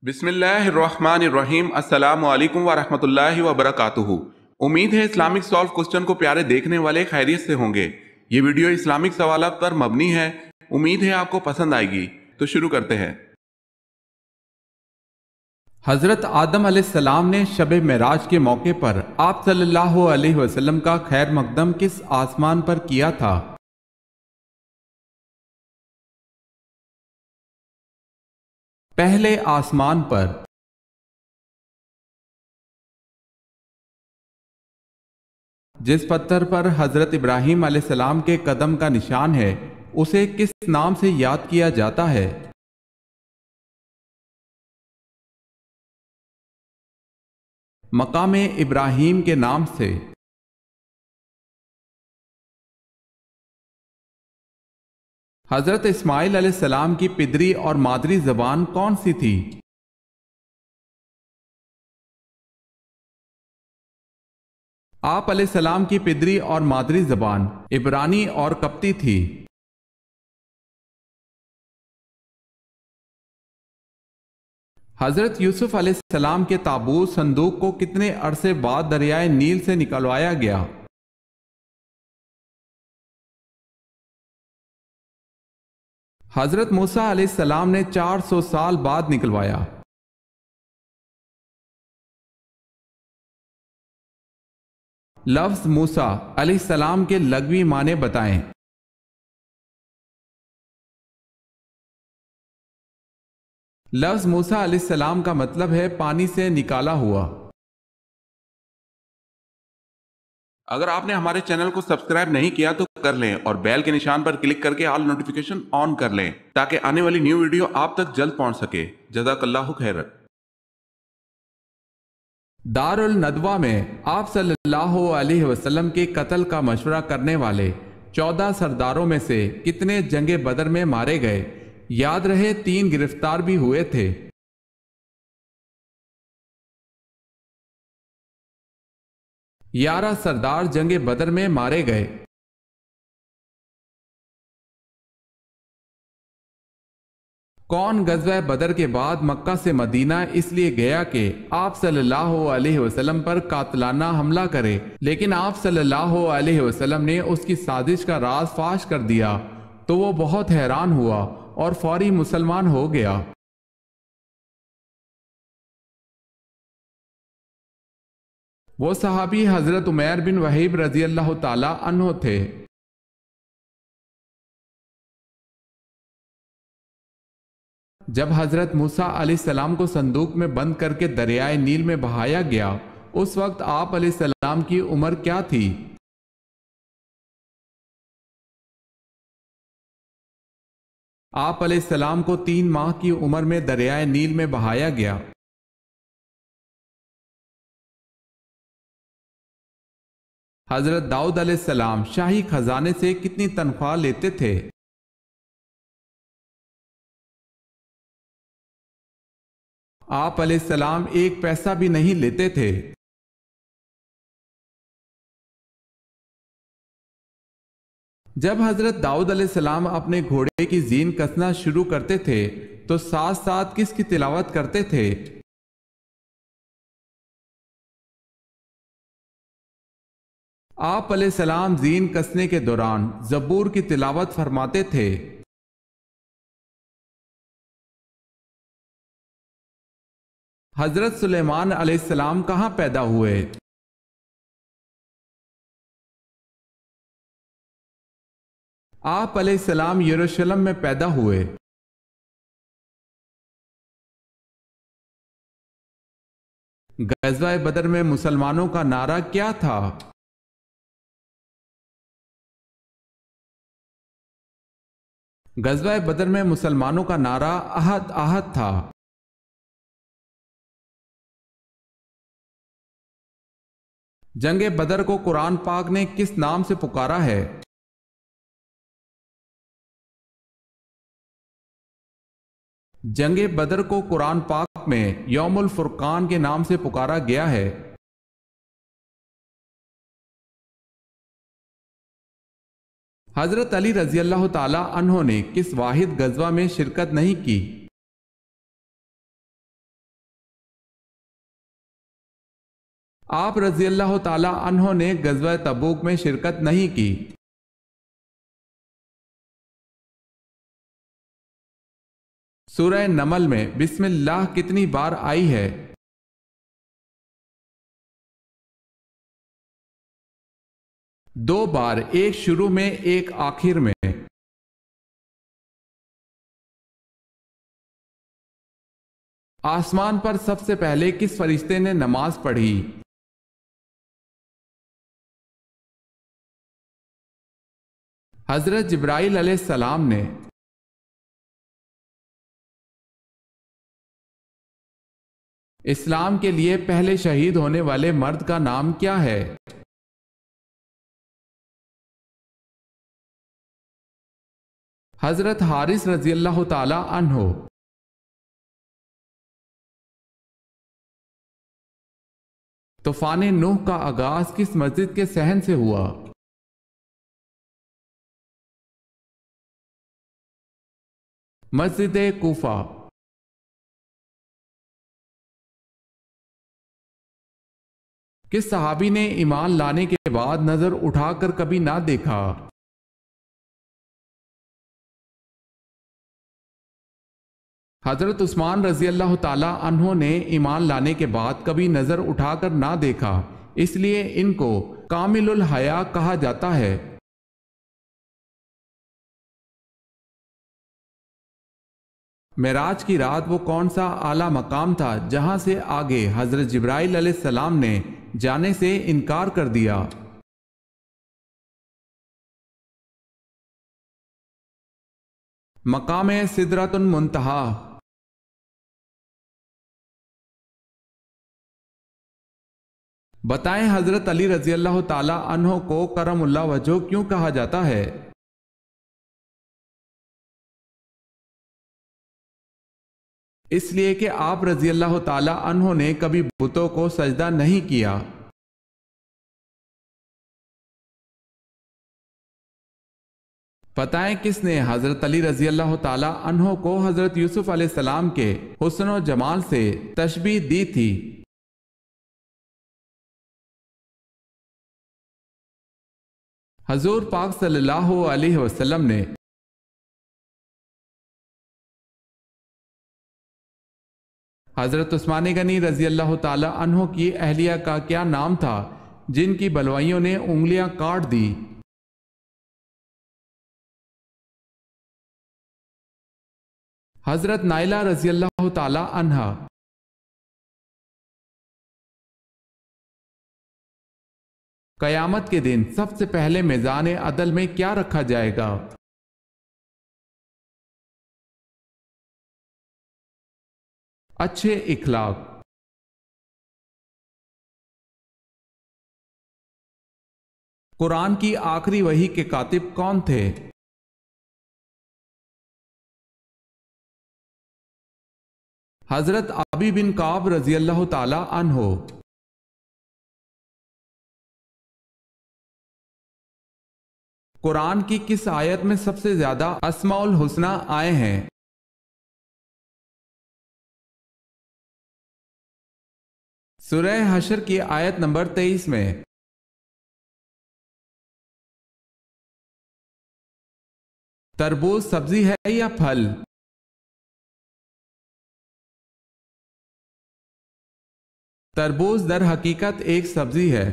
بسم اللہ الرحمن الرحیم۔ السلام علیکم ورحمۃ اللہ وبرکاتہ۔ امید ہے اسلامک سالو کوسچن کو پیارے دیکھنے والے خیریت سے ہوں گے۔ یہ ویڈیو اسلامک سوالات پر مبنی ہے، امید ہے آپ کو پسند آئے گی۔ تو شروع کرتے ہیں۔ حضرت آدم علیہ السلام نے شب معراج کے موقع پر آپ صلی اللہ علیہ وسلم کا خیر مقدم کس آسمان پر کیا تھا؟ پہلے آسمان پر۔ جس پتھر پر حضرت ابراہیم علیہ السلام کے قدم کا نشان ہے اسے کس نام سے یاد کیا جاتا ہے؟ مقام ابراہیم کے نام سے۔ حضرت اسماعیل علیہ السلام کی پدری اور مادری زبان کون سی تھی؟ آپ علیہ السلام کی پدری اور مادری زبان عبرانی اور قبطی تھی۔ حضرت یوسف علیہ السلام کے تابوت صندوق کو کتنے عرصے بعد دریائے نیل سے نکلوایا گیا؟ حضرت موسیٰ علیہ السلام نے 400 سال بعد نکلوایا۔ لفظ موسیٰ علیہ السلام کے لغوی معنی بتائیں۔ لفظ موسیٰ علیہ السلام کا مطلب ہے پانی سے نکالا ہوا۔ اگر آپ نے ہمارے چینل کو سبسکرائب نہیں کیا تو کر لیں اور بیل کے نشان پر کلک کر کے آل نوٹیفیکیشن آن کر لیں تاکہ آنے والی نیو ویڈیو آپ تک جلد پہنچ سکے۔ جزاک اللہ خیر۔ دار الندوہ میں آپ صلی اللہ علیہ وسلم کے قتل کا مشورہ کرنے والے 14 سرداروں میں سے کتنے جنگ بدر میں مارے گئے؟ یاد رہے 3 گرفتار بھی ہوئے تھے۔ 11 سردار جنگ بدر میں مارے گئے۔ کون غزوہ بدر کے بعد مکہ سے مدینہ اس لیے گیا کہ آپ صلی اللہ علیہ وسلم پر قاتلانہ حملہ کرے، لیکن آپ صلی اللہ علیہ وسلم نے اس کی سازش کا راز فاش کر دیا تو وہ بہت حیران ہوا اور فوری مسلمان ہو گیا؟ وہ صحابی حضرت عمیر بن وحیب رضی اللہ تعالی عنہ تھے۔ جب حضرت موسیٰ علیہ السلام کو صندوق میں بند کر کے دریائے نیل میں بہایا گیا اس وقت آپ علیہ السلام کی عمر کیا تھی؟ آپ علیہ السلام کو 3 ماہ کی عمر میں دریائے نیل میں بہایا گیا۔ حضرت داؤد علیہ السلام شاہی خزانے سے کتنی تنخواہ لیتے تھے؟ آپ علیہ السلام 1 پیسہ بھی نہیں لیتے تھے۔ جب حضرت داؤد علیہ السلام اپنے گھوڑے کی زین کسنا شروع کرتے تھے تو ساتھ ساتھ کس کی تلاوت کرتے تھے؟ آپ علیہ السلام زین کسنے کے دوران زبور کی تلاوت فرماتے تھے۔ حضرت سلیمان علیہ السلام کہاں پیدا ہوئے؟ آپ علیہ السلام یروشلم میں پیدا ہوئے۔ غزوہ بدر میں مسلمانوں کا نعرہ کیا تھا؟ غزوہ بدر میں مسلمانوں کا نعرہ احد احد تھا۔ جنگ بدر کو قرآن پاک نے کس نام سے پکارا ہے؟ جنگ بدر کو قرآن پاک میں یوم الفرقان کے نام سے پکارا گیا ہے۔ حضرت علی رضی اللہ تعالی عنہ نے کس واحد غزوہ میں شرکت نہیں کی؟ آپ رضی اللہ تعالی عنہ نے غزوہ تبوک میں شرکت نہیں کی۔ سورہ نمل میں بسم اللہ کتنی بار آئی ہے؟ 2 بار، ایک شروع میں ایک آخر میں۔ آسمان پر سب سے پہلے کس فرشتے نے نماز پڑھی؟ حضرت جبرائیل علیہ السلام نے۔ اسلام کے لیے پہلے شہید ہونے والے مرد کا نام کیا ہے؟ حضرت حارث رضی اللہ تعالی عنہ۔ طوفان نوح کا آغاز کس مسجد کے صحن سے ہوا؟ مسجد کوفہ۔ کس صحابی نے ایمان لانے کے بعد نظر اٹھا کر کبھی نہ دیکھا؟ حضرت عثمان رضی اللہ تعالی عنہ نے ایمان لانے کے بعد کبھی نظر اٹھا کر نہ دیکھا، اس لیے ان کو کامل الحیا کہا جاتا ہے۔ معراج کی رات وہ کون سا اعلیٰ مقام تھا جہاں سے آگے حضرت جبرائیل علیہ السلام نے جانے سے انکار کر دیا؟ مقام سدرۃ المنتہا۔ بتائیں حضرت علی رضی اللہ تعالی عنہ کو کرم اللہ وجہہ کیوں کہا جاتا ہے؟ اس لیے کہ آپ رضی اللہ تعالی عنہ نے کبھی بتوں کو سجدہ نہیں کیا۔ بتائیں کس نے حضرت علی رضی اللہ تعالی عنہ کو حضرت یوسف علیہ السلام کے حسن و جمال سے تشبیہ دی تھی؟ حضور پاک صلی اللہ علیہ وسلم نے۔ حضرت عثمان غنی رضی اللہ تعالی عنہ کی اہلیہ کا کیا نام تھا جن کی بلوائیوں نے انگلیاں کاٹ دی؟ حضرت نائلہ رضی اللہ تعالی عنہا۔ قیامت کے دن سب سے پہلے میزان عدل میں کیا رکھا جائے گا؟ اچھے اخلاق۔ قرآن کی آخری وحی کے کاتب کون تھے؟ حضرت ابی بن کعب رضی اللہ تعالی عنہ۔ قرآن کی کس آیت میں سب سے زیادہ اسماء الحسنی آئے ہیں؟ سورہ حشر کی آیت نمبر 23 میں۔ تربوز سبزی ہے یا پھل؟ تربوز در حقیقت ایک سبزی ہے۔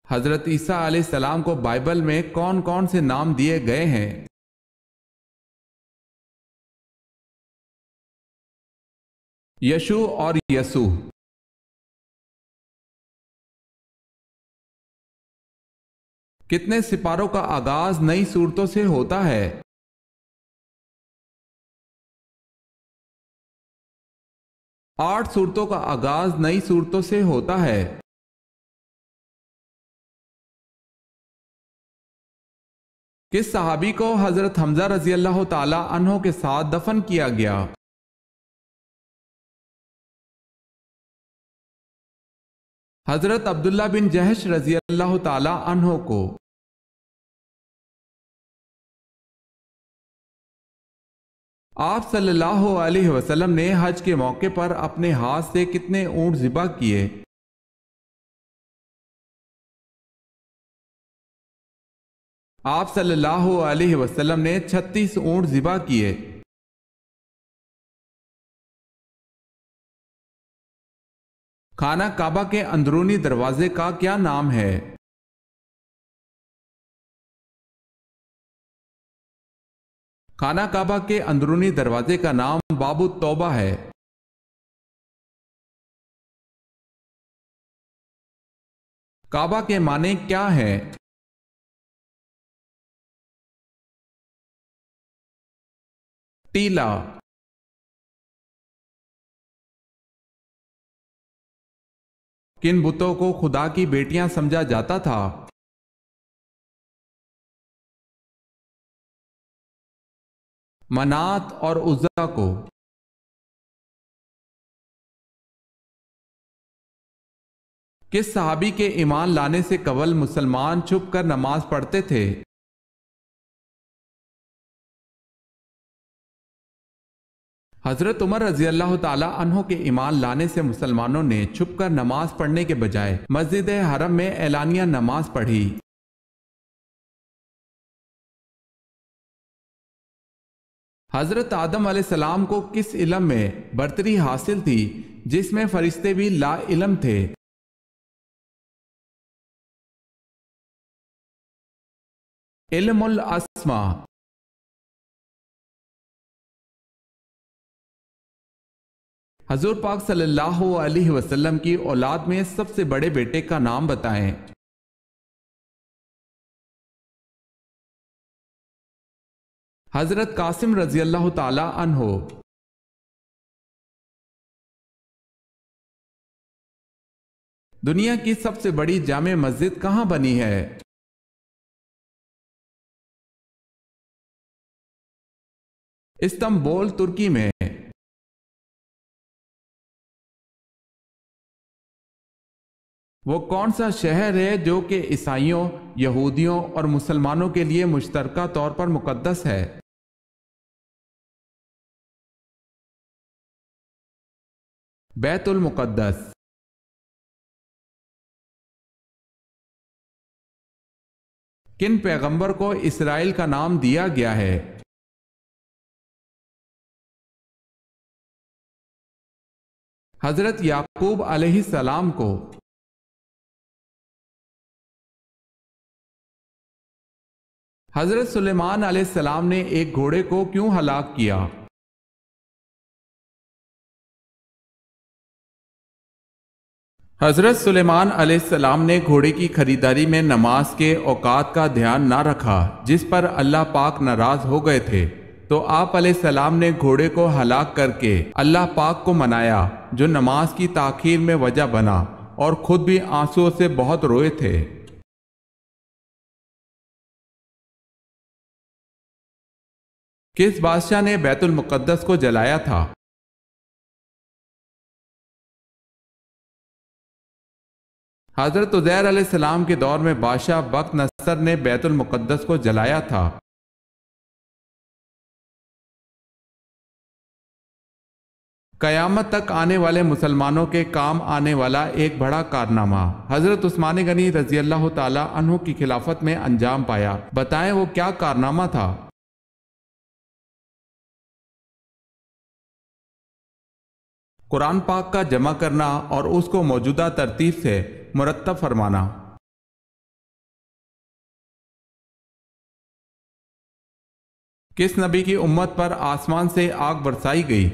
حضرت عیسیٰ علیہ السلام کو بائبل میں کون کون سے نام دیے گئے ہیں؟ یشوع اور یسوع۔ کتنے سپاروں کا آغاز نئی صورتوں سے ہوتا ہے؟ 8 صورتوں کا آغاز نئی صورتوں سے ہوتا ہے۔ کس صحابی کو حضرت حمزہ رضی اللہ تعالی عنہ کے ساتھ دفن کیا گیا؟ حضرت عبداللہ بن جہش رضی اللہ تعالی عنہ کو۔ آپ صلی اللہ علیہ وسلم نے حج کے موقع پر اپنے ہاتھ سے کتنے اونٹ ذبح کیے؟ آپ صلی اللہ علیہ وسلم نے 36 اونٹ ذبح کیے۔ خانہ کعبہ کے اندرونی دروازے کا کیا نام ہے؟ خانہ کعبہ کے اندرونی دروازے کا نام باب التوبہ ہے۔ کعبہ کے معنی کیا ہیں؟ ٹیلا۔ کن بتوں کو خدا کی بیٹیاں سمجھا جاتا تھا؟ منات اور عزا کو۔ کس صحابی کے ایمان لانے سے قبل مسلمان چھپ کر نماز پڑھتے تھے؟ حضرت عمر رضی اللہ تعالی عنہ کے ایمان لانے سے مسلمانوں نے چھپ کر نماز پڑھنے کے بجائے مسجد حرم میں اعلانیہ نماز پڑھی۔ حضرت آدم علیہ السلام کو کس علم میں برتری حاصل تھی جس میں فرشتے بھی لا علم تھے؟ علم الاسماء۔ حضور پاک صلی اللہ علیہ وسلم کی اولاد میں سب سے بڑے بیٹے کا نام بتائیں۔ حضرت قاسم رضی اللہ تعالی عنہ۔ دنیا کی سب سے بڑی جامع مسجد کہاں بنی ہے؟ استنبول، ترکی میں۔ وہ کون سا شہر ہے جو کہ عیسائیوں، یہودیوں اور مسلمانوں کے لیے مشترکہ طور پر مقدس ہے؟ بیت المقدس۔ کن پیغمبر کو اسرائیل کا نام دیا گیا ہے؟ حضرت یعقوب علیہ السلام کو۔ حضرت سلیمان علیہ السلام نے ایک گھوڑے کو کیوں ہلاک کیا؟ حضرت سلیمان علیہ السلام نے گھوڑے کی خریداری میں نماز کے اوقات کا دھیان نہ رکھا جس پر اللہ پاک ناراض ہو گئے تھے، تو آپ علیہ السلام نے گھوڑے کو ہلاک کر کے اللہ پاک کو منایا جو نماز کی تاخیر میں وجہ بنا، اور خود بھی آنسوؤں سے بہت روئے تھے۔ کس بادشاہ نے بیت المقدس کو جلایا تھا؟ حضرت عزیر علیہ السلام کے دور میں بادشاہ بخت نصر نے بیت المقدس کو جلایا تھا۔ قیامت تک آنے والے مسلمانوں کے کام آنے والا ایک بڑا کارنامہ حضرت عثمان غنی رضی اللہ تعالی عنہ کی خلافت میں انجام پایا، بتائیں وہ کیا کارنامہ تھا؟ قرآن پاک کا جمع کرنا اور اس کو موجودہ ترتیب سے مرتب فرمانا۔ کس نبی کی امت پر آسمان سے آگ برسائی گئی؟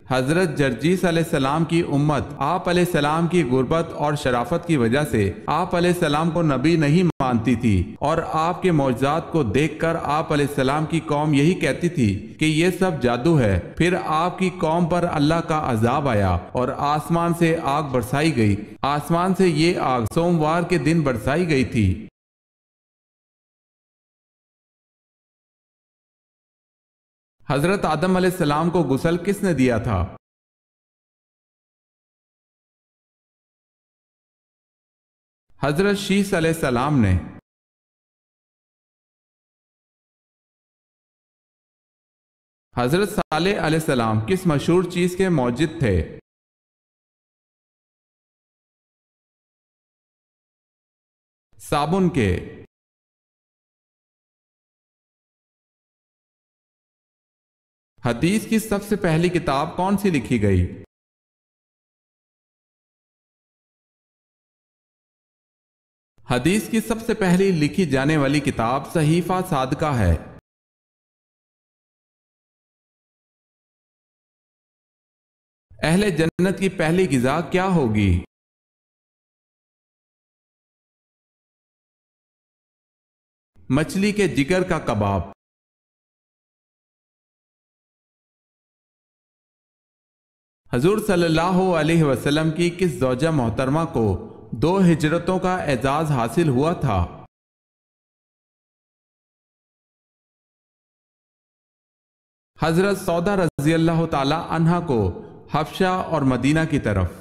حضرت جرجیس علیہ السلام کی امت آپ علیہ السلام کی غربت اور شرافت کی وجہ سے آپ علیہ السلام کو نبی نہیں مانتی تھی، اور آپ کے معجزات کو دیکھ کر آپ علیہ السلام کی قوم یہی کہتی تھی کہ یہ سب جادو ہے۔ پھر آپ کی قوم پر اللہ کا عذاب آیا اور آسمان سے آگ برسائی گئی۔ آسمان سے یہ آگ سوموار کے دن برسائی گئی تھی۔ حضرت آدم علیہ السلام کو غسل کس نے دیا تھا؟ حضرت شیس علیہ السلام نے۔ حضرت صالح علیہ السلام کس مشہور چیز کے موجد تھے؟ صابن کے۔ حدیث کی سب سے پہلی کتاب کون سی لکھی گئی؟ حدیث کی سب سے پہلی لکھی جانے والی کتاب صحیفہ صادقہ ہے۔ اہل جنت کی پہلی غذا کیا ہوگی؟ مچھلی کے جگر کا کباب۔ حضور صلی اللہ علیہ وسلم کی کس زوجہ محترمہ کو 2 ہجرتوں کا اعزاز حاصل ہوا تھا؟ حضرت سودا رضی اللہ تعالی عنہا کو حبشہ اور مدینہ کی طرف